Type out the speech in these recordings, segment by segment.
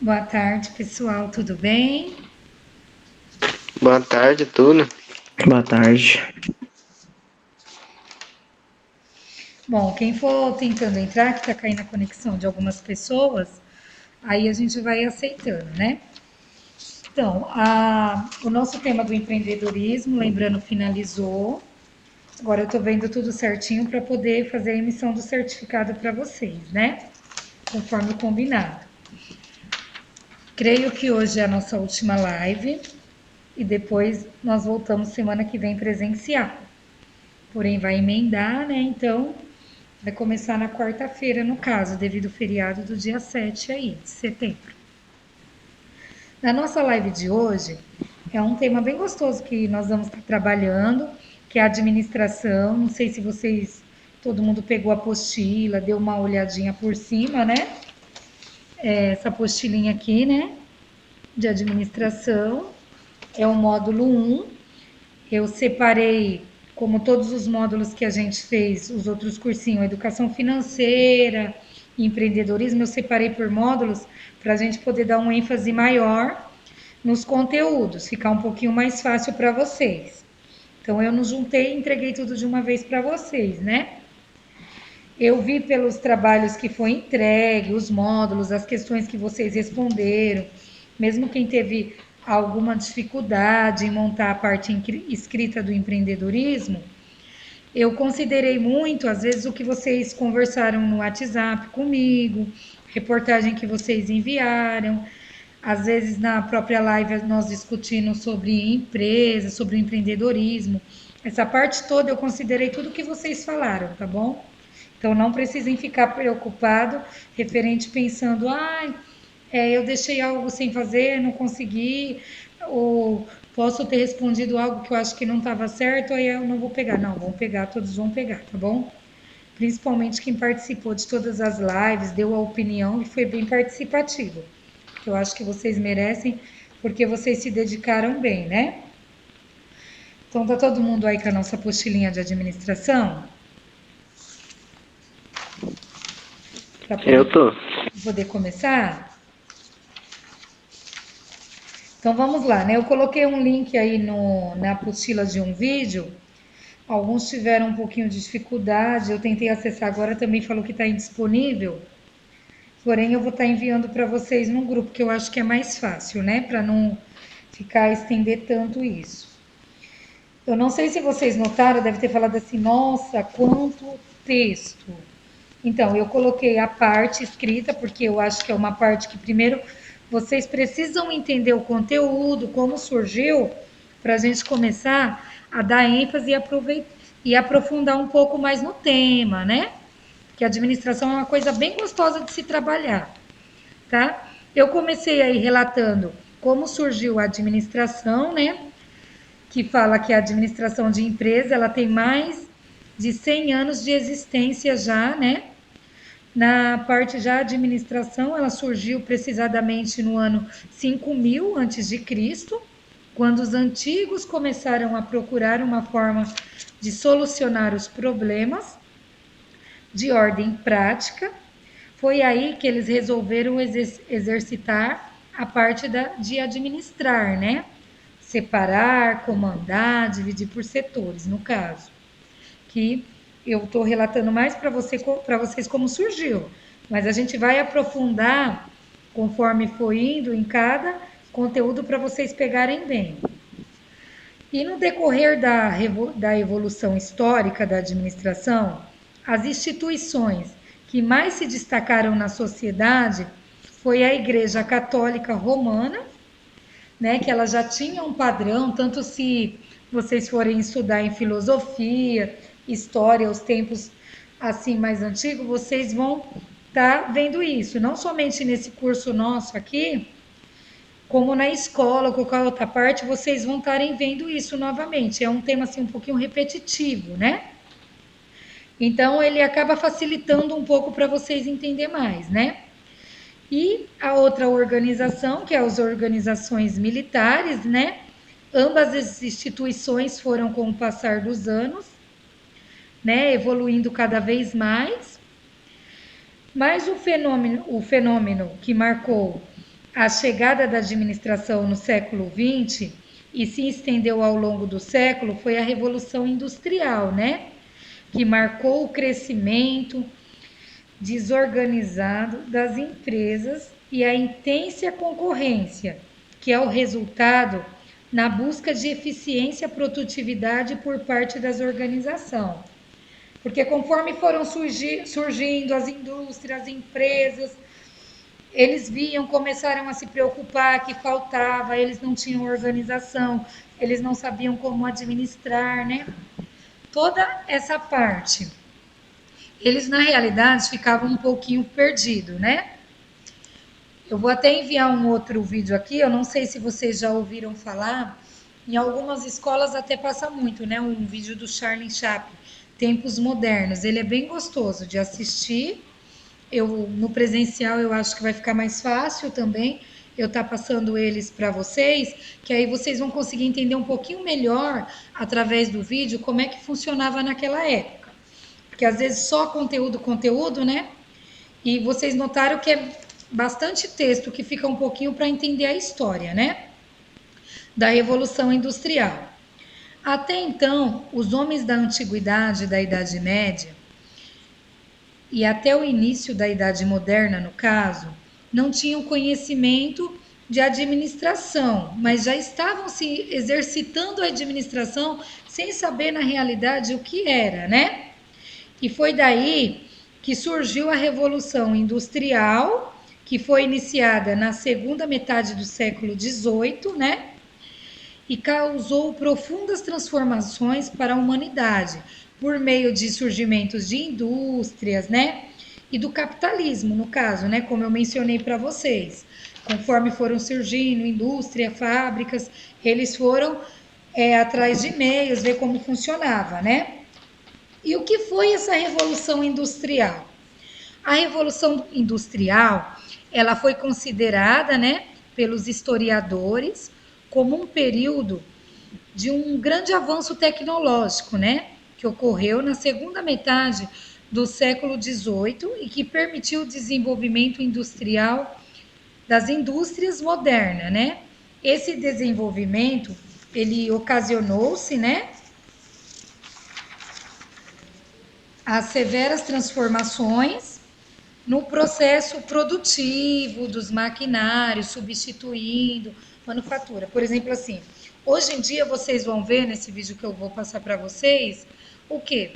Boa tarde, pessoal, tudo bem? Boa tarde, tudo. Boa tarde. Bom, quem for tentando entrar, que tá caindo a conexão de algumas pessoas, aí a gente vai aceitando, né? Então, o nosso tema do empreendedorismo, lembrando, finalizou. Agora eu tô vendo tudo certinho para poder fazer a emissão do certificado para vocês, né? Conforme o combinado. Creio que hoje é a nossa última live e depois nós voltamos semana que vem presencial. Porém, vai emendar, né? Então, vai começar na quarta-feira, no caso, devido ao feriado do dia 7 aí, de setembro. Na nossa live de hoje, é um tema bem gostoso que nós vamos estar trabalhando, que é a administração. Não sei se vocês, todo mundo pegou a apostila, deu uma olhadinha por cima, né? Essa apostilinha aqui, né? De administração. É o módulo 1. Eu separei, como todos os módulos que a gente fez, os outros cursinhos, educação financeira, empreendedorismo, eu separei por módulos para a gente poder dar um ênfase maior nos conteúdos, ficar um pouquinho mais fácil para vocês. Então eu não juntei e entreguei tudo de uma vez para vocês, né? Eu vi pelos trabalhos que foi entregue, os módulos, as questões que vocês responderam, mesmo quem teve alguma dificuldade em montar a parte escrita do empreendedorismo, eu considerei muito, às vezes, o que vocês conversaram no WhatsApp comigo, reportagem que vocês enviaram, às vezes na própria live nós discutindo sobre empresa, sobre empreendedorismo. Essa parte toda eu considerei tudo que vocês falaram, tá bom? Então não precisem ficar preocupados referente pensando, eu deixei algo sem fazer, não consegui, ou posso ter respondido algo que eu acho que não estava certo, aí eu não vou pegar. Não, vão pegar, todos vão pegar, tá bom? Principalmente quem participou de todas as lives, deu a opinião e foi bem participativo. Que eu acho que vocês merecem, porque vocês se dedicaram bem, né? Então tá todo mundo aí com a nossa apostilinha de administração? Para Eu tô. poder começar? Então vamos lá, né? Eu coloquei um link aí na apostila de um vídeo. Alguns tiveram um pouquinho de dificuldade. Eu tentei acessar agora, também falou que está indisponível. Porém, eu vou estar enviando para vocês num grupo que eu acho que é mais fácil, né? Para não ficar estender tanto isso. Eu não sei se vocês notaram, deve ter falado assim, nossa, quanto texto. Então, eu coloquei a parte escrita, porque eu acho que é uma parte que, primeiro, vocês precisam entender o conteúdo, como surgiu, para a gente começar a dar ênfase e aprofundar um pouco mais no tema, né? Que a administração é uma coisa bem gostosa de se trabalhar, tá? Eu comecei aí relatando como surgiu a administração, né? Que fala que a administração de empresa ela tem mais de 100 anos de existência já, né? Na parte já administração, ela surgiu precisamente no ano 5000 antes de Cristo, quando os antigos começaram a procurar uma forma de solucionar os problemas de ordem prática. Foi aí que eles resolveram exercitar a parte de administrar, né? Separar, comandar, dividir por setores, no caso. Que eu estou relatando mais para vocês como surgiu, mas a gente vai aprofundar conforme for indo em cada conteúdo para vocês pegarem bem. E no decorrer da evolução histórica da administração, as instituições que mais se destacaram na sociedade foi a Igreja Católica Romana, né, que ela já tinha um padrão, tanto se vocês forem estudar em filosofia, história, os tempos assim mais antigos, vocês vão estar vendo isso, não somente nesse curso nosso aqui, como na escola, ou qualquer outra parte, vocês vão estarem vendo isso novamente. É um tema assim um pouquinho repetitivo, né? Então ele acaba facilitando um pouco para vocês entender mais, né? E a outra organização, que é as organizações militares, né? Ambas as instituições foram, com o passar dos anos, né, evoluindo cada vez mais. Mas o fenômeno que marcou a chegada da administração no século XX e se estendeu ao longo do século foi a Revolução Industrial, né? Que marcou o crescimento desorganizado das empresas e a intensa concorrência, que é o resultado na busca de eficiência e produtividade por parte das organizações. Porque conforme foram surgindo as indústrias, as empresas, eles viam, começaram a se preocupar que faltava, eles não tinham organização, eles não sabiam como administrar, né? Toda essa parte. Eles, na realidade, ficavam um pouquinho perdidos, né? Eu vou até enviar um outro vídeo aqui, eu não sei se vocês já ouviram falar, em algumas escolas até passa muito, né? Um vídeo do Charlie Chaplin, Tempos Modernos. Ele é bem gostoso de assistir. No presencial eu acho que vai ficar mais fácil também eu estar passando eles para vocês, que aí vocês vão conseguir entender um pouquinho melhor através do vídeo como é que funcionava naquela época. Porque às vezes só conteúdo, né? E vocês notaram que é bastante texto que fica um pouquinho para entender a história, né? Da Revolução Industrial. Até então, os homens da antiguidade, da Idade Média, e até o início da Idade Moderna, no caso, não tinham conhecimento de administração, mas já estavam se exercitando a administração sem saber na realidade o que era, né? E foi daí que surgiu a Revolução Industrial, que foi iniciada na segunda metade do século XVIII, né? E causou profundas transformações para a humanidade, por meio de surgimentos de indústrias, né? E do capitalismo, no caso, né? Como eu mencionei para vocês. Conforme foram surgindo indústria, fábricas, eles foram atrás de meios, ver como funcionava, né? E o que foi essa Revolução Industrial? A Revolução Industrial, ela foi considerada, né, pelos historiadores, como um período de um grande avanço tecnológico, né, que ocorreu na segunda metade do século XVIII e que permitiu o desenvolvimento industrial das indústrias modernas, né? Esse desenvolvimento, ele ocasionou-se, né, as severas transformações no processo produtivo dos maquinários, substituindo manufatura. Por exemplo, assim, hoje em dia vocês vão ver nesse vídeo que eu vou passar para vocês o quê?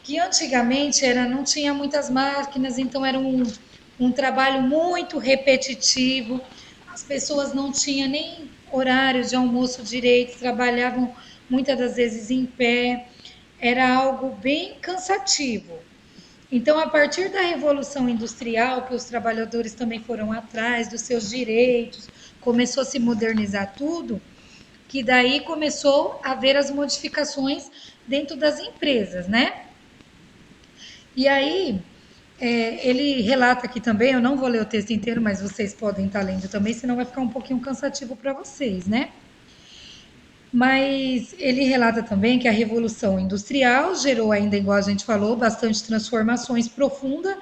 Que antigamente não tinha muitas máquinas, então era um trabalho muito repetitivo, as pessoas não tinham nem horário de almoço direito, trabalhavam muitas das vezes em pé, era algo bem cansativo. Então, a partir da Revolução Industrial, que os trabalhadores também foram atrás dos seus direitos, começou a se modernizar tudo, que daí começou a haver as modificações dentro das empresas, né? E aí, ele relata aqui também, eu não vou ler o texto inteiro, mas vocês podem estar lendo também, senão vai ficar um pouquinho cansativo para vocês, né? Mas ele relata também que a Revolução Industrial gerou ainda, igual a gente falou, bastante transformações profundas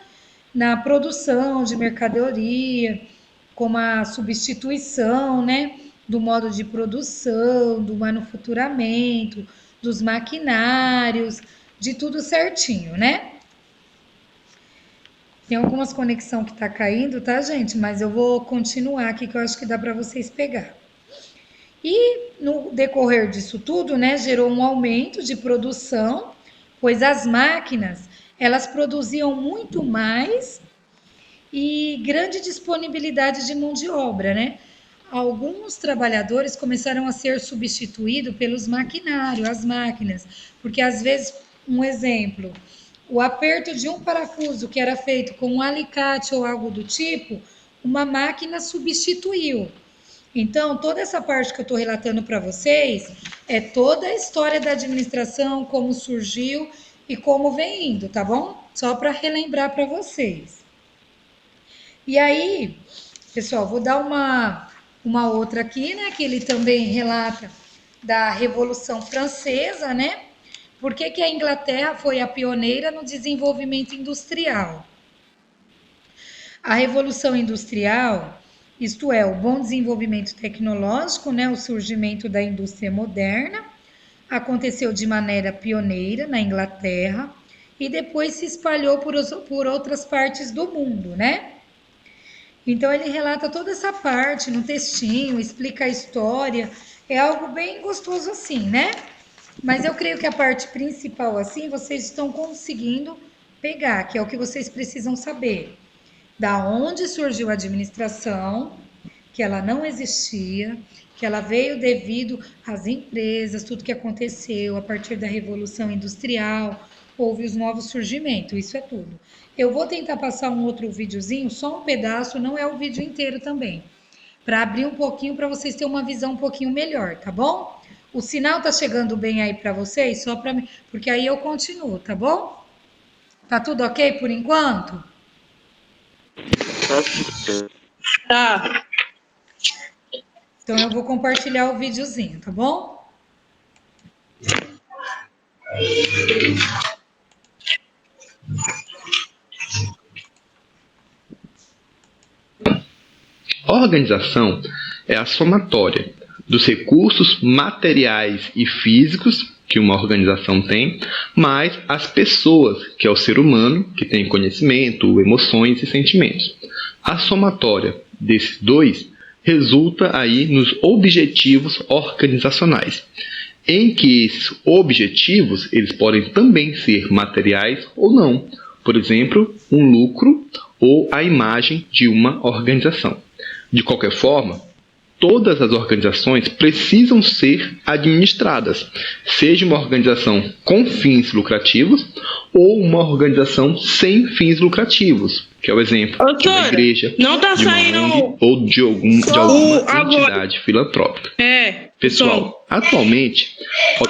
na produção de mercadoria, como a substituição, né, do modo de produção, do manufaturamento, dos maquinários, de tudo certinho, né? Tem algumas conexão que tá caindo, tá, gente? Mas eu vou continuar aqui que eu acho que dá para vocês pegar. E no decorrer disso tudo, né, gerou um aumento de produção, pois as máquinas, elas produziam muito mais e grande disponibilidade de mão de obra, né? Alguns trabalhadores começaram a ser substituídos pelos maquinários, as máquinas, porque às vezes, um exemplo, o aperto de um parafuso que era feito com um alicate ou algo do tipo, uma máquina substituiu. Então, toda essa parte que eu estou relatando para vocês é toda a história da administração, como surgiu e como vem indo, tá bom? Só para relembrar para vocês. E aí, pessoal, vou dar uma outra aqui, né? Que ele também relata da Revolução Francesa, né? Por que a Inglaterra foi a pioneira no desenvolvimento industrial? A Revolução Industrial isto é, o bom desenvolvimento tecnológico, né, o surgimento da indústria moderna, aconteceu de maneira pioneira na Inglaterra e depois se espalhou por outras partes do mundo, né? Então ele relata toda essa parte no textinho, explica a história, é algo bem gostoso assim, né? Mas eu creio que a parte principal assim vocês estão conseguindo pegar, que é o que vocês precisam saber. Da onde surgiu a administração, que ela não existia, que ela veio devido às empresas, tudo que aconteceu a partir da Revolução Industrial, houve os novos surgimentos, isso é tudo. Eu vou tentar passar um outro videozinho, só um pedaço, não é o vídeo inteiro também, para abrir um pouquinho para vocês terem uma visão um pouquinho melhor, tá bom? O sinal tá chegando bem aí para vocês, só para mim, porque aí eu continuo, tá bom? Tá tudo ok por enquanto? Tá. Então eu vou compartilhar o videozinho, tá bom? Organização é a somatória dos recursos materiais e físicos que uma organização tem, mais as pessoas, que é o ser humano, que tem conhecimento, emoções e sentimentos. A somatória desses dois resulta aí nos objetivos organizacionais, em que esses objetivos eles podem também ser materiais ou não. Por exemplo, um lucro ou a imagem de uma organização. De qualquer forma, todas as organizações precisam ser administradas, seja uma organização com fins lucrativos ou uma organização sem fins lucrativos, que é o exemplo de uma igreja, não tá de uma saindo ONG ou de alguma entidade filantrópica. Pessoal, atualmente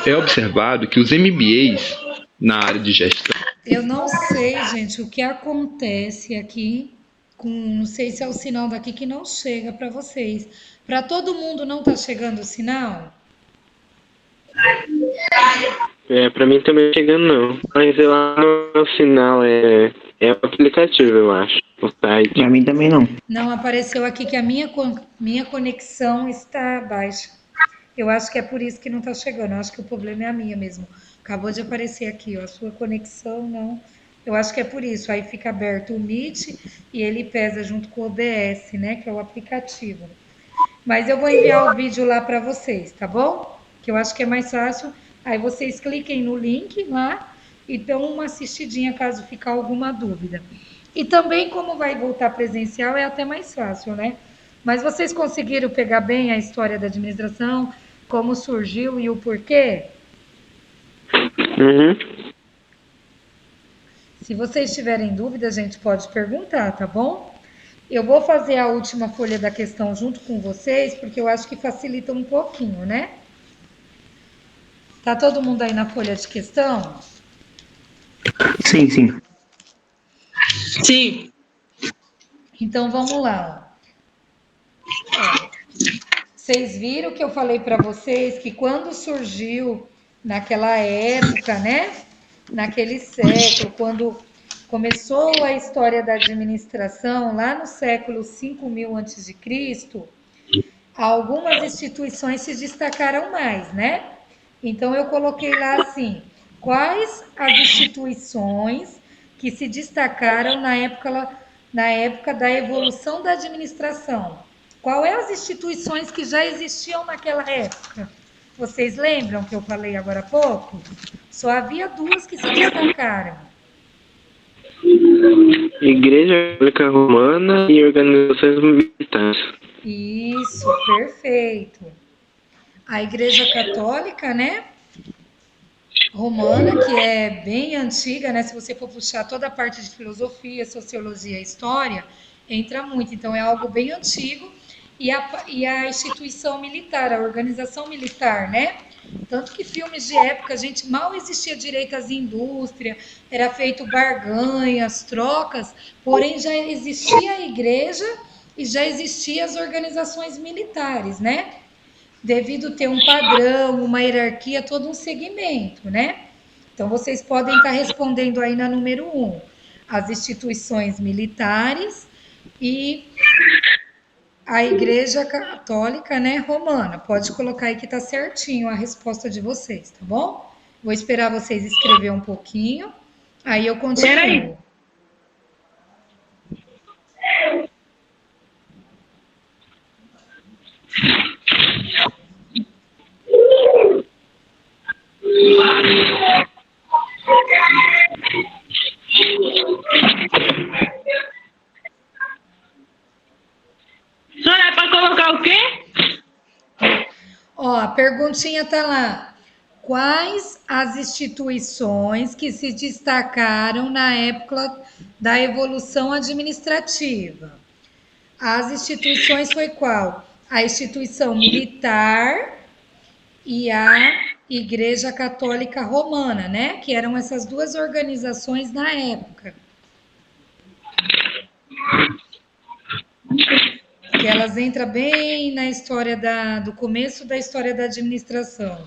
é observado que os MBAs na área de gestão... Eu não sei, gente, o que acontece aqui não sei se é o sinal daqui que não chega para vocês. Para todo mundo não tá chegando o sinal? Pra mim também chegando não. Mas eu acho que o sinal é o aplicativo, eu acho. O site. Pra mim também não. Não, apareceu aqui que a minha conexão está baixa. Eu acho que é por isso que não tá chegando. Eu acho que o problema é a minha mesmo. Acabou de aparecer aqui, ó. A sua conexão não. Eu acho que é por isso. Aí fica aberto o Meet e ele pesa junto com o OBS, né? Que é o aplicativo. Mas eu vou enviar o vídeo lá para vocês, tá bom? Que eu acho que é mais fácil. Aí vocês cliquem no link lá e dão uma assistidinha caso ficar alguma dúvida. E também, como vai voltar presencial, é até mais fácil, né? Mas vocês conseguiram pegar bem a história da administração, como surgiu e o porquê? Uhum. Se vocês tiverem dúvida, a gente pode perguntar, tá bom? Eu vou fazer a última folha da questão junto com vocês, porque eu acho que facilita um pouquinho, né? Tá todo mundo aí na folha de questão? Sim, sim. Sim. Então vamos lá. Ó. Vocês viram que eu falei para vocês que quando surgiu naquela época, né? Naquele século, quando começou a história da administração, lá no século 5000 a.C., algumas instituições se destacaram mais, né? Então eu coloquei lá assim: quais as instituições que se destacaram na época da evolução da administração? Qual é as instituições que já existiam naquela época? Vocês lembram que eu falei agora há pouco? Só havia duas que se destacaram. Igreja Católica Romana e organizações militares. Isso, perfeito. A Igreja Católica, né? Romana, que é bem antiga, né? Se você for puxar toda a parte de filosofia, sociologia, história, entra muito. Então é algo bem antigo. E a instituição militar, a organização militar, né? Tanto que filmes de época, a gente mal existia direito às indústrias, era feito barganhas, trocas, porém já existia a igreja e já existiam as organizações militares, né? Devido ter um padrão, uma hierarquia, todo um segmento, né? Então, vocês podem estar respondendo aí na número 1, as instituições militares e a Igreja Católica, né, Romana. Pode colocar aí que tá certinho a resposta de vocês, tá bom? Vou esperar vocês escrever um pouquinho, aí eu Peraí. continuo. Senhora, é para colocar o quê? Ó, a perguntinha tá lá. Quais as instituições que se destacaram na época da evolução administrativa? As instituições foi qual? A instituição militar e a Igreja Católica Romana, né? Que eram essas duas organizações na época. Que elas entram bem na história do começo da história da administração.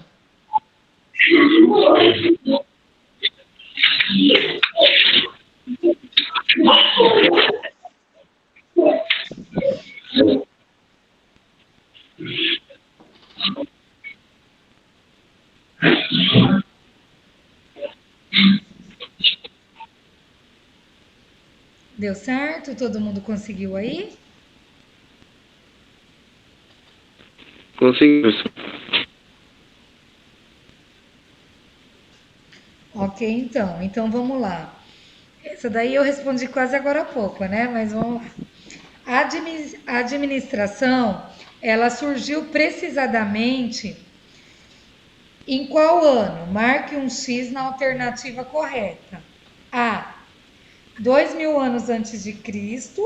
Deu certo? Todo mundo conseguiu aí? Conseguiu. Ok, então. Então vamos lá. Essa daí eu respondi quase agora há pouco, né? Mas vamos lá. A administração, ela surgiu precisamente em qual ano? Marque um X na alternativa correta. A. 2.000 anos antes de Cristo.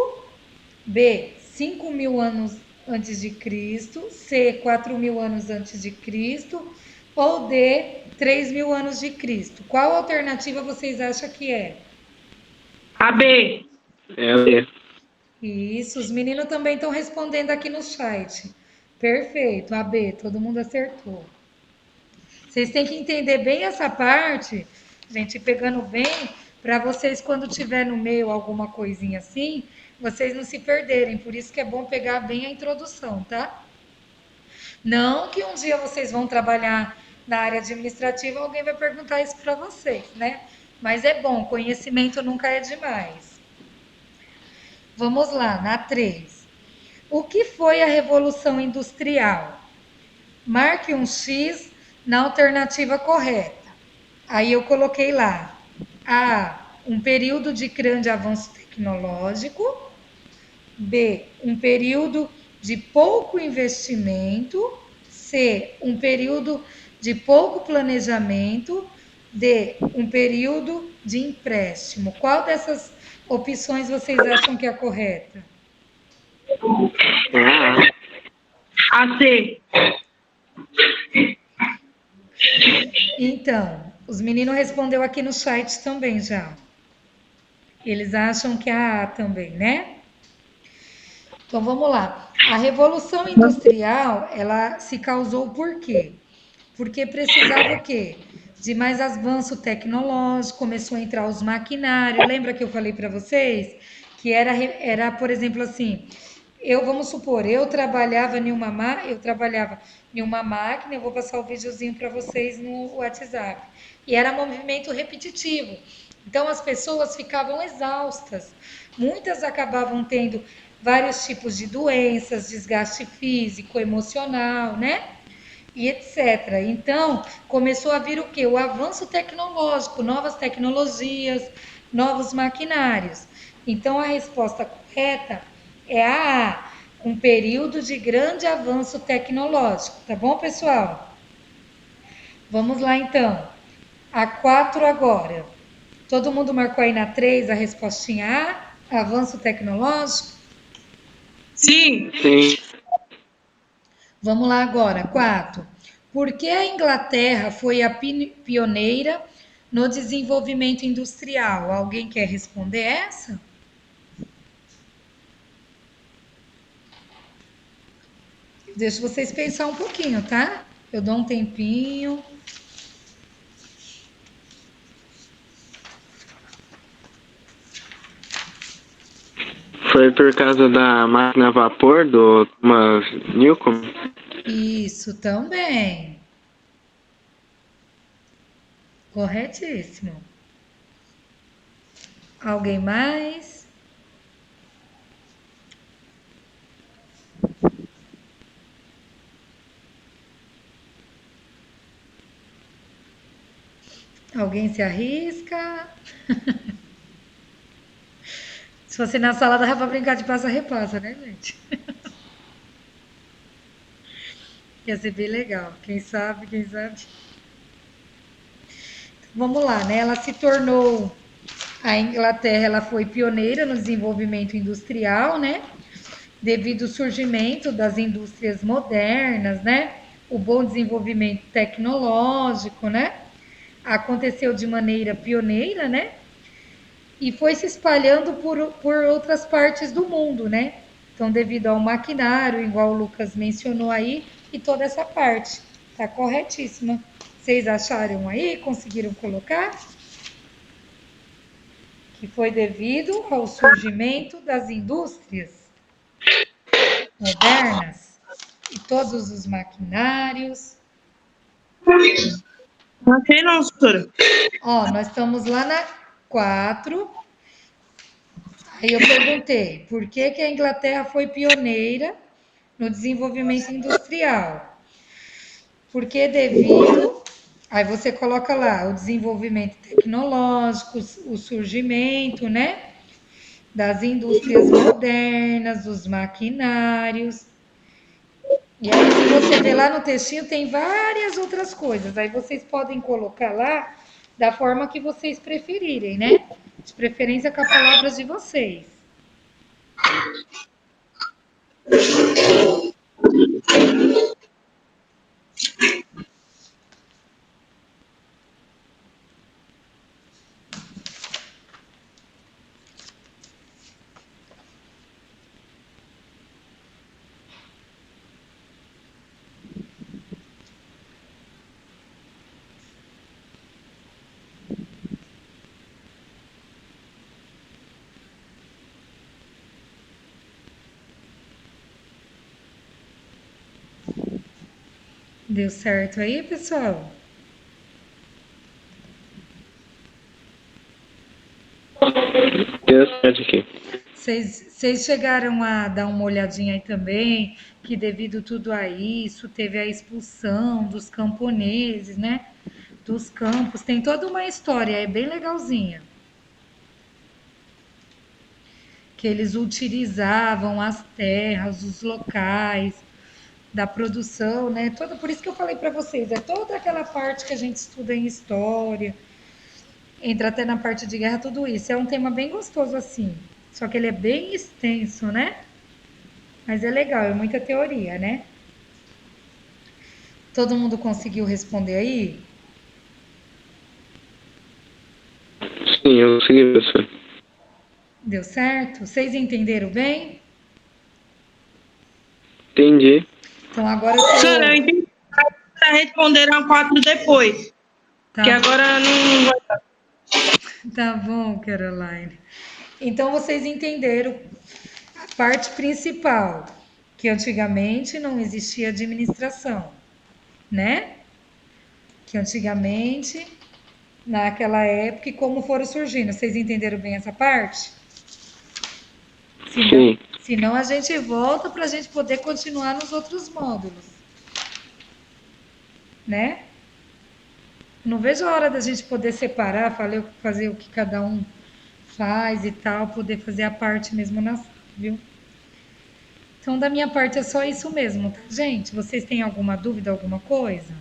B. 5.000 anos antes de Cristo. C. 4.000 anos antes de Cristo. Ou D. 3.000 anos de Cristo. Qual alternativa vocês acham que é? A B. É a B. Isso, os meninos também estão respondendo aqui no chat. Perfeito, a B, todo mundo acertou. Vocês têm que entender bem essa parte, gente, pegando bem, para vocês, quando tiver no meio alguma coisinha assim, vocês não se perderem. Por isso que é bom pegar bem a introdução, tá? Não que um dia vocês vão trabalhar na área administrativa, alguém vai perguntar isso para vocês, né? Mas é bom, conhecimento nunca é demais. Vamos lá, na 3. O que foi a Revolução Industrial? Marque um X na alternativa correta. Aí eu coloquei lá. A. Um período de grande avanço tecnológico. B. Um período de pouco investimento. C. Um período de pouco planejamento. D. Um período de empréstimo. Qual dessas opções vocês acham que é a correta? A C. Então, os meninos respondeu aqui no site também já. Eles acham que é a A também, né? Então vamos lá. A Revolução Industrial, ela se causou por quê? Porque precisava o quê? De mais avanço tecnológico, começou a entrar os maquinários. Lembra que eu falei para vocês que era, por exemplo, assim, vamos supor, eu trabalhava em uma máquina, eu vou passar o videozinho para vocês no WhatsApp. E era movimento repetitivo. Então as pessoas ficavam exaustas. Muitas acabavam tendo vários tipos de doenças, desgaste físico, emocional, né? E etc. Então, começou a vir o quê? O avanço tecnológico, novas tecnologias, novos maquinários. Então, a resposta correta é a A, um período de grande avanço tecnológico. Tá bom, pessoal? Vamos lá, então. A 4 agora. Todo mundo marcou aí na 3 a respostinha A, avanço tecnológico? Sim. Sim. Vamos lá agora, 4. Por que a Inglaterra foi a pioneira no desenvolvimento industrial? Alguém quer responder essa? Deixa vocês pensar um pouquinho, tá? Eu dou um tempinho. Foi por causa da máquina a vapor do Thomas Newcomen? Isso também. Corretíssimo. Alguém mais? Alguém se arrisca? Se fosse na sala, dava pra brincar de passa-repassa, né, gente? Ia ser bem legal. Quem sabe, quem sabe. Vamos lá, né? Ela se tornou... A Inglaterra, ela foi pioneira no desenvolvimento industrial, né? Devido ao surgimento das indústrias modernas, né? O bom desenvolvimento tecnológico, né? Aconteceu de maneira pioneira, né? E foi se espalhando por outras partes do mundo, né? Então, devido ao maquinário, igual o Lucas mencionou aí, e toda essa parte. Tá corretíssima. Vocês acharam aí? Conseguiram colocar? Que foi devido ao surgimento das indústrias modernas e todos os maquinários. Não sei não, professora. Ó, nós estamos lá na 4. Aí eu perguntei, por que que a Inglaterra foi pioneira no desenvolvimento industrial? Porque devido, aí você coloca lá, o desenvolvimento tecnológico, o surgimento, né, das indústrias modernas, dos maquinários. E aí, se você ver lá no textinho, tem várias outras coisas. Aí vocês podem colocar lá da forma que vocês preferirem, né? De preferência com as palavras de vocês. Deu certo aí, pessoal? Deu certo aqui. Vocês chegaram a dar uma olhadinha aí também, que devido tudo a isso, teve a expulsão dos camponeses, né? Dos campos. Tem toda uma história, é bem legalzinha. Que eles utilizavam as terras, os locais da produção, né? Por isso que eu falei para vocês, é toda aquela parte que a gente estuda em história, entra até na parte de guerra, tudo isso. É um tema bem gostoso assim, só que ele é bem extenso, né? Mas é legal, é muita teoria, né? Todo mundo conseguiu responder aí? Sim, eu consegui, professor. Deu certo? Vocês entenderam bem? Entendi. Então agora eu Professora, eu tô... entendi. Para responder a 4 depois. Tá, Que agora não vai dar. tá bom, Caroline. Então vocês entenderam a parte principal, que antigamente não existia administração, né? Que antigamente, naquela época, e como foram surgindo. Vocês entenderam bem essa parte? Sim. Senão a gente volta para a gente poder continuar nos outros módulos, né? Não vejo a hora da gente poder separar, fazer o que cada um faz e tal, poder fazer a parte mesmo na sala, viu? Então, da minha parte é só isso mesmo, tá, gente? Vocês têm alguma dúvida, alguma coisa?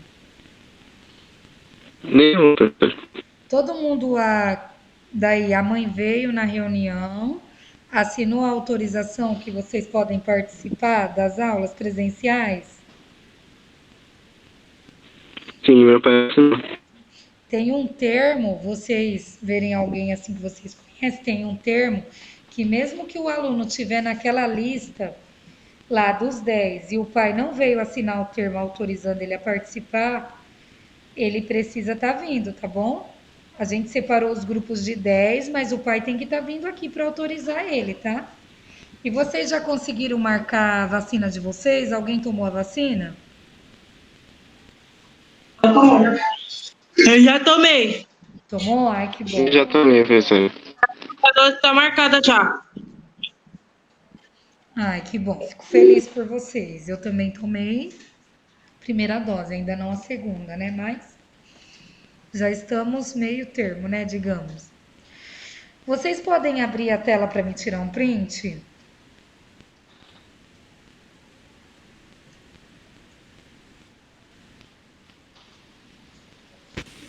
Nenhum, professor. Todo mundo, daí a mãe veio na reunião, assinou a autorização que vocês podem participar das aulas presenciais? Sim, meu pai assinou. Tem um termo, vocês verem alguém assim que vocês conhecem, tem um termo que mesmo que o aluno tiver naquela lista lá dos 10 e o pai não veio assinar o termo autorizando ele a participar, ele precisa estar vindo, tá bom? A gente separou os grupos de 10, mas o pai tem que estar vindo aqui para autorizar ele, tá? E vocês já conseguiram marcar a vacina de vocês? Alguém tomou a vacina? Eu já tomei. Tomou? Ai, que bom. Eu já tomei, professora. A dose tá marcada já. Ai, que bom. Fico feliz por vocês. Eu também tomei primeira dose, ainda não a segunda, né? Mas já estamos meio termo, né? Digamos. Vocês podem abrir a tela para me tirar um print?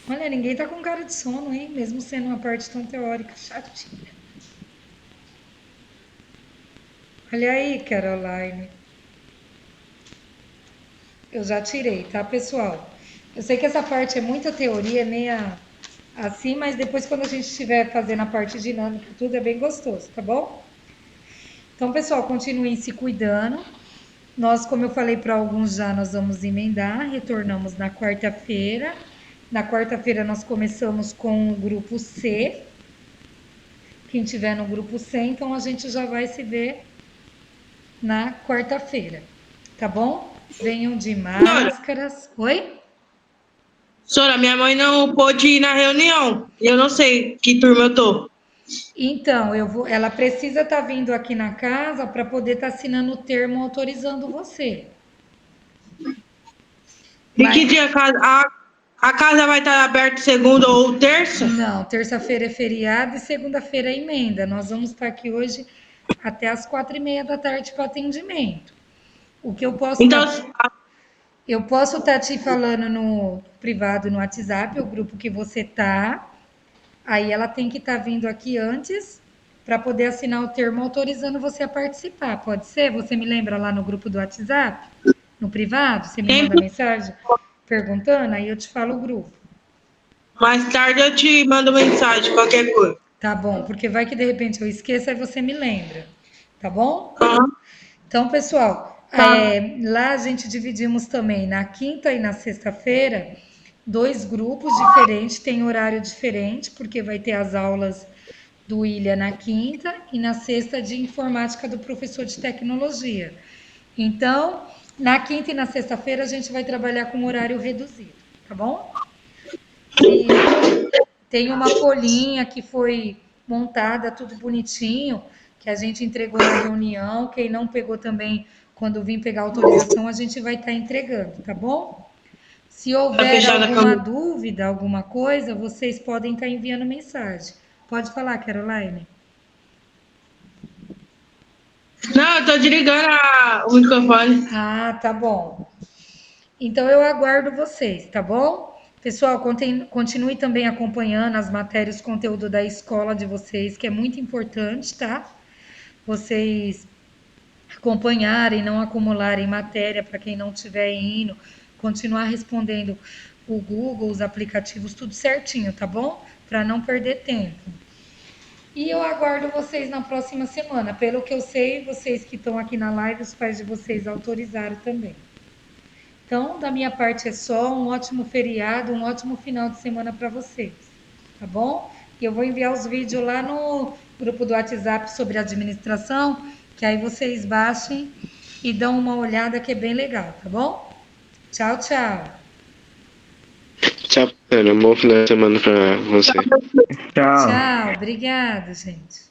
Olha, ninguém tá com cara de sono, hein? Mesmo sendo uma parte tão teórica, chatinha. Olha aí, Caroline. Eu já tirei, tá, pessoal? Eu sei que essa parte é muita teoria, meia assim, mas depois quando a gente estiver fazendo a parte dinâmica, tudo é bem gostoso, tá bom? Então, pessoal, continuem se cuidando. Nós, como eu falei para alguns já, nós vamos emendar, retornamos na quarta-feira. Na quarta-feira nós começamos com o grupo C. Quem tiver no grupo C, então a gente já vai se ver na quarta-feira, tá bom? Venham de máscaras. Oi? Sora, minha mãe não pôde ir na reunião. Eu não sei que turma eu tô. Então, ela precisa estar vindo aqui na casa para poder estar assinando o termo autorizando você. E que dia a casa vai estar aberta segunda ou terça? Não, terça-feira é feriado e segunda-feira é emenda. Nós vamos estar aqui hoje até as 4:30 da tarde para atendimento. O que eu posso Então, eu posso estar te falando no privado, no WhatsApp, o grupo que você tá. Aí ela tem que estar vindo aqui antes para poder assinar o termo autorizando você a participar. Pode ser? Você me lembra lá no grupo do WhatsApp? No privado? Você me manda mensagem perguntando, aí eu te falo o grupo. mais tarde eu te mando mensagem, qualquer coisa. Tá bom, porque vai que de repente eu esqueça e você me lembra. Tá bom? Aham. Então, pessoal, Tá. lá a gente dividimos também na quinta e na sexta-feira 2 grupos diferentes, tem horário diferente, porque vai ter as aulas do William na quinta e na sexta de informática do professor de tecnologia. Então, na quinta e na sexta-feira a gente vai trabalhar com horário reduzido, tá bom? E tem uma folhinha que foi montada, tudo bonitinho, que a gente entregou na reunião. Quem não pegou também, quando vir pegar a autorização, a gente vai estar entregando, tá bom? Se houver fechada a alguma câmera. dúvida, alguma coisa, vocês podem estar enviando mensagem. Pode falar, Caroline. Não, eu tô desligando o microfone. Ah, tá bom. Então eu aguardo vocês, tá bom? Pessoal, continue também acompanhando as matérias, conteúdo da escola de vocês, que é muito importante, tá? Vocês acompanharem, não acumularem matéria para quem não estiver indo, continuar respondendo o Google, os aplicativos, tudo certinho, tá bom? Para não perder tempo. E eu aguardo vocês na próxima semana. Pelo que eu sei, vocês que estão aqui na live, os pais de vocês autorizaram também. Então, da minha parte é só. Um ótimo feriado, um ótimo final de semana para vocês, tá bom? E eu vou enviar os vídeos lá no grupo do WhatsApp sobre administração, que aí vocês baixem e dão uma olhada, que é bem legal, tá bom? Tchau, tchau. Tchau, professora. Um bom final de semana pra você. Tchau. Tchau, obrigada, gente.